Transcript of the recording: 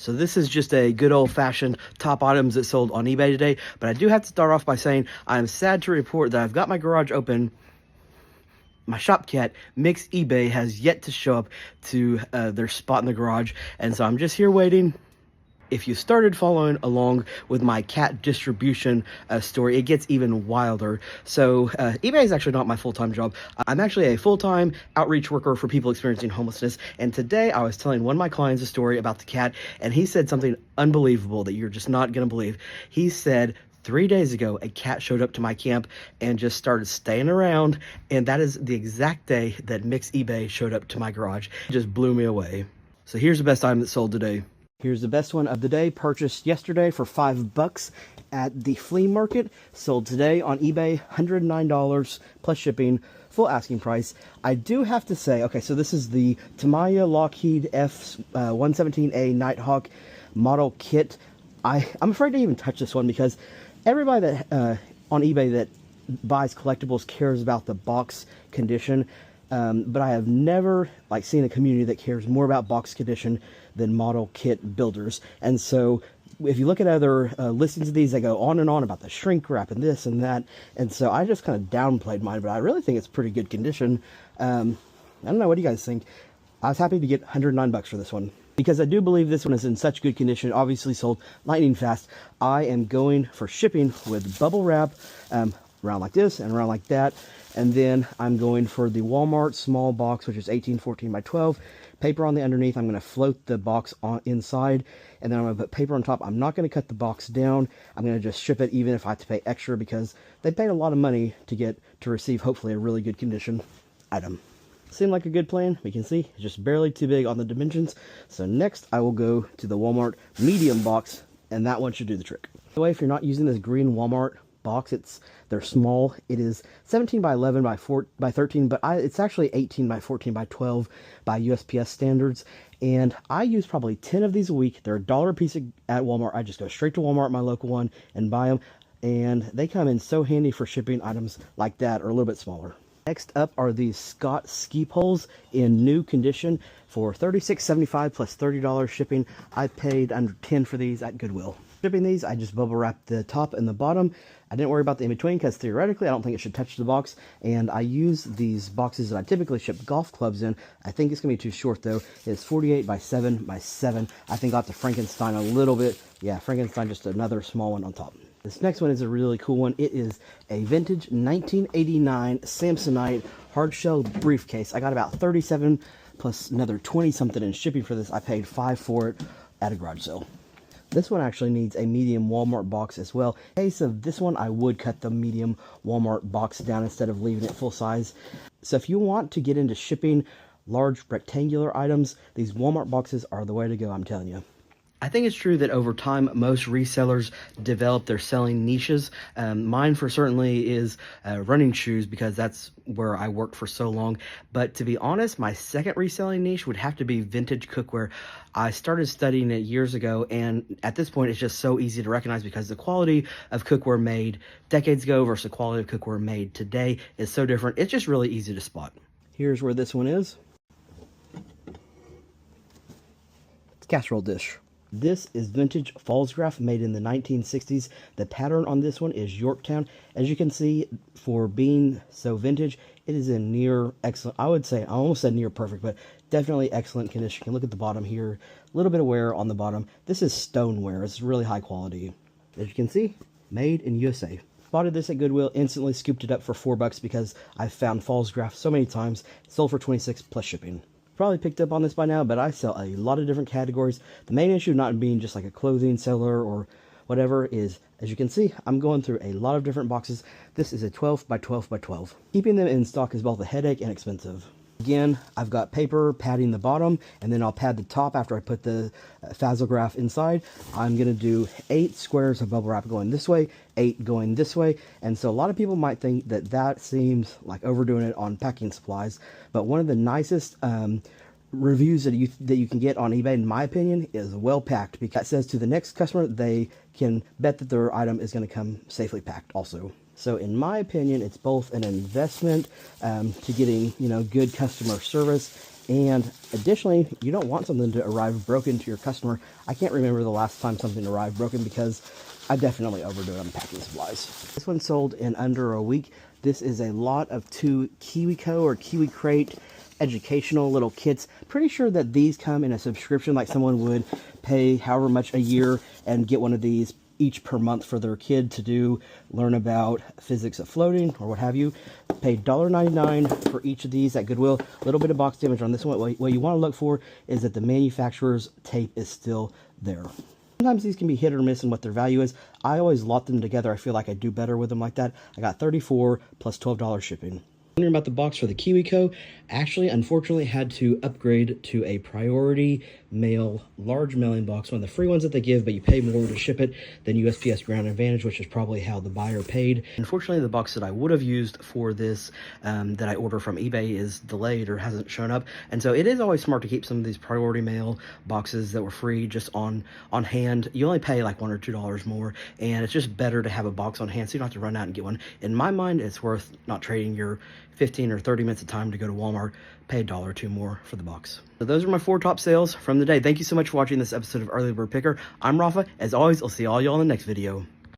So this is just a good old-fashioned top items that sold on eBay today, but I do have to start off by saying I'm sad to report that I've got my garage open. My shop cat, Mix eBay, has yet to show up to their spot in the garage, and so I'm just here waiting. If you started following along with my cat distribution story, it gets even wilder. So eBay is actually not my full-time job. I'm actually a full-time outreach worker for people experiencing homelessness. And today I was telling one of my clients a story about the cat, and he said something unbelievable that you're just not going to believe. He said 3 days ago, a cat showed up to my camp and just started staying around, and that is the exact day that Mix eBay showed up to my garage. It just blew me away. So here's the best item that sold today. Here's the best one of the day, purchased yesterday for $5 at the flea market. Sold today on eBay, $109 plus shipping, full asking price. I do have to say, okay, so this is the Tamiya Lockheed F-117A Nighthawk model kit. I'm afraid to even touch this one because everybody that on eBay that buys collectibles cares about the box condition. But I have never seen a community that cares more about box condition than model kit builders. And so if you look at other listings of these, they go on and on about the shrink wrap and this and that. And so I just kind of downplayed mine, but I really think it's pretty good condition. I don't know, what do you guys think? I was happy to get $109 for this one, because I do believe this one is in such good condition. Obviously sold lightning fast. I am going for shipping with bubble wrap, around like this and around like that. And then I'm going for the Walmart small box, which is 1814 by 12. Paper on the underneath. I'm going to float the box on inside, and then I'm going to put paper on top. I'm not going to cut the box down. I'm going to just ship it, even if I have to pay extra, because they paid a lot of money to receive hopefully a really good condition item. Seemed like a good plan. We can see it's just barely too big on the dimensions. So next I will go to the Walmart medium box, and that one should do the trick. By the way, if you're not using this green Walmart box, they're small. It is 17 by 11 by 13, but it's actually 18 by 14 by 12 by USPS standards. And I use probably 10 of these a week. They're $1 a piece at Walmart. I just go straight to Walmart, my local one, and buy them. And they come in so handy for shipping items like that, or a little bit smaller. Next up are these Scott ski poles in new condition for $36.75 plus $30 shipping. I paid under $10 for these at Goodwill. Shipping these, I just bubble wrapped the top and the bottom. I didn't worry about the in-between because theoretically I don't think it should touch the box. And I use these boxes that I typically ship golf clubs in. I think it's going to be too short though. It's 48 by 7 by 7. I think I'll have to Frankenstein a little bit. Yeah, Frankenstein, just another small one on top. This next one is a really cool one. It is a vintage 1989 Samsonite hard shell briefcase. I got about 37 plus another 20 something in shipping for this. I paid $5 for it at a garage sale. This one actually needs a medium Walmart box as well. In case of this one, I would cut the medium Walmart box down instead of leaving it full size. So if you want to get into shipping large rectangular items, these Walmart boxes are the way to go, I'm telling you. I think it's true that over time, most resellers develop their selling niches. Mine for certainly is running shoes, because that's where I worked for so long. But to be honest, my second reselling niche would have to be vintage cookware. I started studying it years ago, and at this point, it's just so easy to recognize, because the quality of cookware made decades ago versus the quality of cookware made today is so different. It's just really easy to spot. Here's where this one is. It's a casserole dish. This is vintage Fallsgraph made in the 1960s. The pattern on this one is Yorktown. As you can see, for being so vintage, it is in near excellent, I would say, I almost said near perfect, but definitely excellent condition. You can look at the bottom here, a little bit of wear on the bottom. This is stoneware. It's really high quality. As you can see, made in USA. Spotted this at Goodwill, instantly scooped it up for $4 because I've found Fallsgraph so many times. Sold for $26 plus shipping. Probably picked up on this by now, but I sell a lot of different categories. The main issue not being just like a clothing seller or whatever is, as you can see, I'm going through a lot of different boxes. This is a 12 by 12 by 12. Keeping them in stock is both a headache and expensive. Again, I've got paper padding the bottom, and then I'll pad the top after I put the Fazograph inside. I'm going to do 8 squares of bubble wrap going this way, 8 going this way, and so a lot of people might think that that seems like overdoing it on packing supplies, but one of the nicest reviews that you can get on eBay, in my opinion, is well packed, because that says to the next customer they can bet that their item is going to come safely packed also. So in my opinion, it's both an investment to getting, good customer service, And additionally, you don't want something to arrive broken to your customer. I can't remember the last time something arrived broken because I definitely overdo it on packing supplies. This one sold in under a week. This is a lot of 2 KiwiCo or Kiwi Crate educational little kits. Pretty sure that these come in a subscription, like someone would pay however much a year and get one of these each per month for their kid to learn about physics of floating or what have you. Paid $1.99 for each of these at Goodwill. A little bit of box damage on this one. What you want to look for is that the manufacturer's tape is still there. Sometimes these can be hit or miss in what their value is. I always lot them together. I feel like I do better with them like that. I got $34 plus $12 shipping. Wondering about the box for the KiwiCo. Actually, unfortunately, had to upgrade to a priority mail large mailing box, one of the free ones that they give, but you pay more to ship it than USPS Ground Advantage, which is probably how the buyer paid. Unfortunately, the box that I would have used for this that I order from eBay is delayed or hasn't shown up, and so it is always smart to keep some of these priority mail boxes that were free just on hand. You only pay like $1 or $2 more, and it's just better to have a box on hand so you don't have to run out and get one. In my mind, it's worth not trading your 15 or 30 minutes of time to go to Walmart, pay $1 or $2 more for the box. So those are my 4 top sales from the day. Thank you so much for watching this episode of Early Bird Picker. I'm Rafa. As always, I'll see all y'all in the next video.